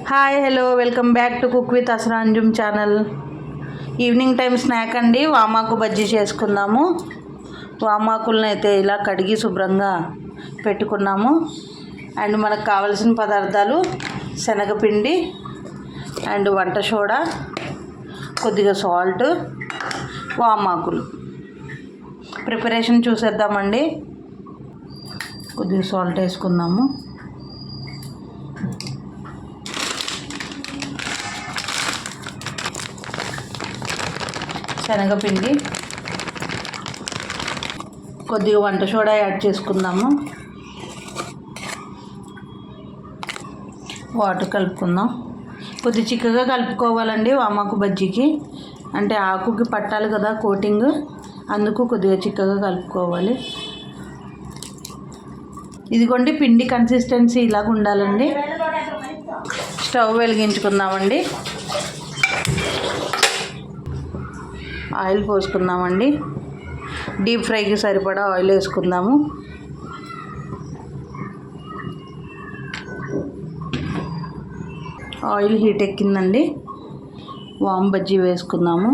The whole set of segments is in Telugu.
Hi hello welcome back to cook with Asra Anjum channel. Evening time snack అండి. వామాకు బజ్జీ చేసుకుందాము. వామాకులను అయితే ఇలా కడిగి శుభ్రంగా పెట్టుకున్నాము. అండ్ మనకు కావలసిన పదార్థాలు శనగపిండి అండ్ వంట సోడా, కొద్దిగా సాల్ట్, వామాకులు. ప్రిపరేషన్ చూసేద్దామండి. కొద్దిగా సాల్ట్ వేసుకుందాము. శనగపిండి, కొద్దిగా వంట సోడా యాడ్ చేసుకుందాము. వాటర్ కలుపుకుందాం. కొద్దిగా చిక్కగా కలుపుకోవాలండి వామాకు బజ్జీకి, అంటే ఆకుకి పట్టాలి కదా కోటింగ్, అందుకు కొద్దిగా చిక్కగా కలుపుకోవాలి. ఇదిగోండి పిండి కన్సిస్టెన్సీ ఇలాగ ఉండాలండి. స్టవ్ వెలిగించుకుందామండి. ఆయిల్ పోసుకుందామండి. డీప్ ఫ్రైకి సరిపడా ఆయిల్ వేసుకుందాము. ఆయిల్ హీట్ ఎక్కిందండి. వామ్ బజ్జీ వేసుకుందాము.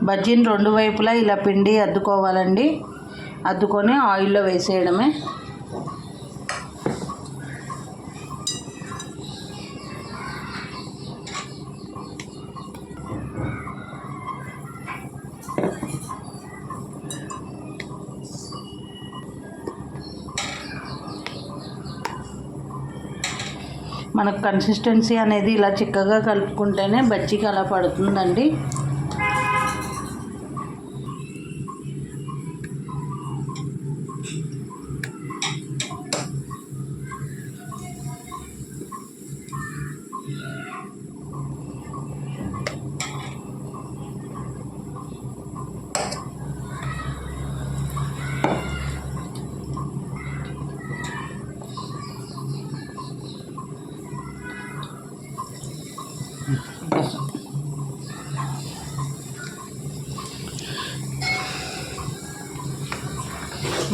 బజ్జీని రెండు వైపులా ఇలా పిండి అద్దుకోవాలండి. అద్దుకొని ఆయిల్లో వేసేయడమే. మనకు కన్సిస్టెన్సీ అనేది ఇలా చిక్కగా కలుపుకుంటేనే బజ్జీకి అలా పడుతుందండి.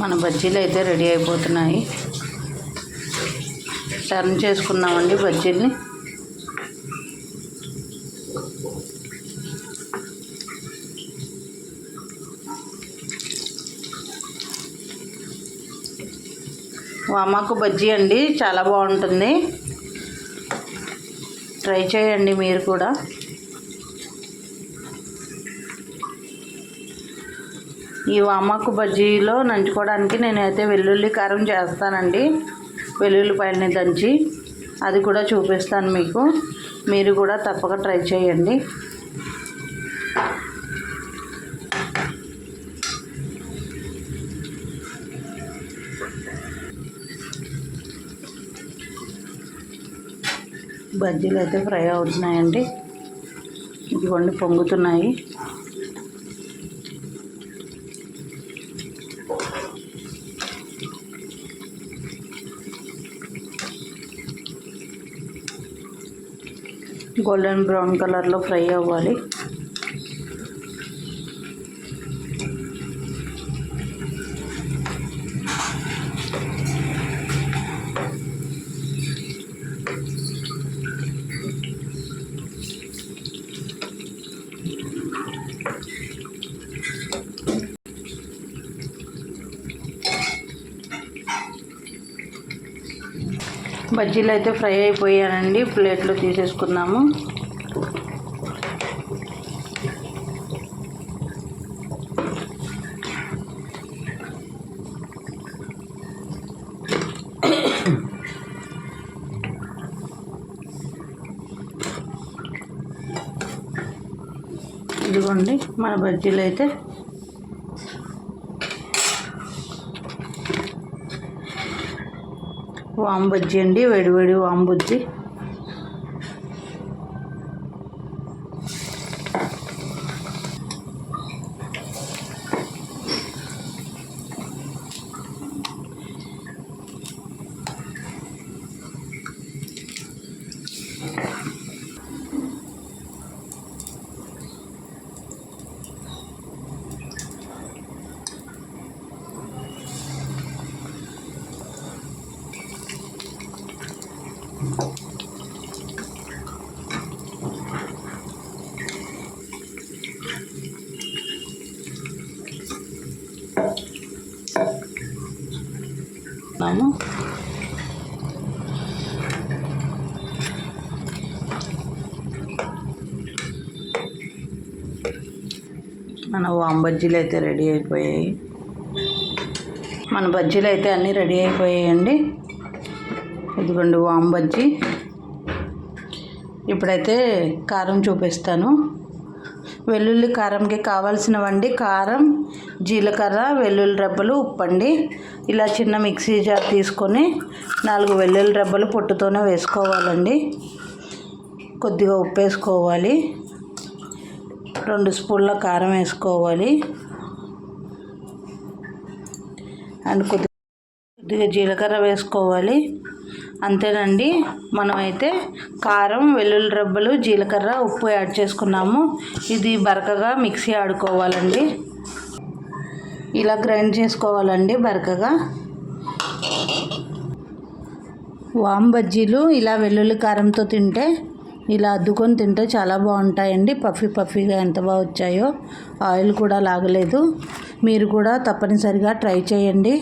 మన బజ్జీలు అయితే రెడీ అయిపోతున్నాయి. టర్న్ చేసుకుందామండి బజ్జీల్ని. వామాకు బజ్జీ అండి, చాలా బాగుంటుంది. ట్రై చేయండి మీరు కూడా. ఈ వామాకు బజ్జీలో నంచుకోవడానికి నేనైతే వెల్లుల్లి కారం చేస్తానండి. వెల్లుల్లిపాయలని దంచి అది కూడా చూపిస్తాను మీకు. మీరు కూడా తప్పక ట్రై చేయండి. బజ్జీలు అయితే ఫ్రై అవుతున్నాయండి. ఇదిగోండి పొంగుతున్నాయి. గోల్డెన్ బ్రౌన్ కలర్లో ఫ్రై అవ్వాలి. బజ్జీలు అయితే ఫ్రై అయిపోయానండి. ప్లేట్లో తీసేసుకుందాము. ఇదిగోండి మన బజ్జీలు అయితే వామ్ బజ్జీ అండి, వేడివేడి వామ్ బజ్జీ. మన వామ్ బజ్జీలు అయితే రెడీ అయిపోయాయి. మన బజ్జీలు అయితే అన్నీ రెడీ అయిపోయాయండి. ఇదిగోండి వామ్ బజ్జీ. ఇప్పుడైతే కారం చూపిస్తాను. వెల్లుల్లి కారంకి కావాల్సినవండి కారం, జీలకర్ర, వెల్లుల్లి రెబ్బలు, ఉప్పండి. ఇలా చిన్న మిక్సీ జార్ తీసుకొని 4 వెల్లుల్లి రెబ్బలు పొట్టుతోనే వేసుకోవాలండి. కొద్దిగా ఉప్పు వేసుకోవాలి, 2 స్పూన్ల కారం వేసుకోవాలి, అండ్ కొద్దిగా జీలకర్ర వేసుకోవాలి. అంతేనండి. మనమైతే కారం, వెల్లుల్లి రెబ్బలు, జీలకర్ర, ఉప్పు యాడ్ చేసుకున్నాము. ఇది బరకగా మిక్సీ ఆడుకోవాలండి. ఇలా గ్రైండ్ చేసుకోవాలండి బరకగా. వామ్ బజ్జీలు ఇలా వెల్లుల్లి కారంతో తింటే, ఇలా అద్దుకొని తింటే చాలా బాగుంటాయండి. పఫీగా ఎంత బాగా వచ్చాయో. ఆయిల్ కూడా లాగలేదు. మీరు కూడా తప్పనిసరిగా ట్రై చేయండి.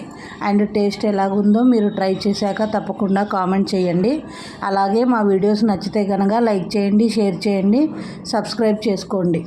అండ్ టేస్ట్ ఎలాగుందో మీరు ట్రై చేశాక తప్పకుండా కామెంట్ చేయండి. అలాగే మా వీడియోస్ నచ్చితే కనుక లైక్ చేయండి, షేర్ చేయండి, సబ్స్క్రైబ్ చేసుకోండి.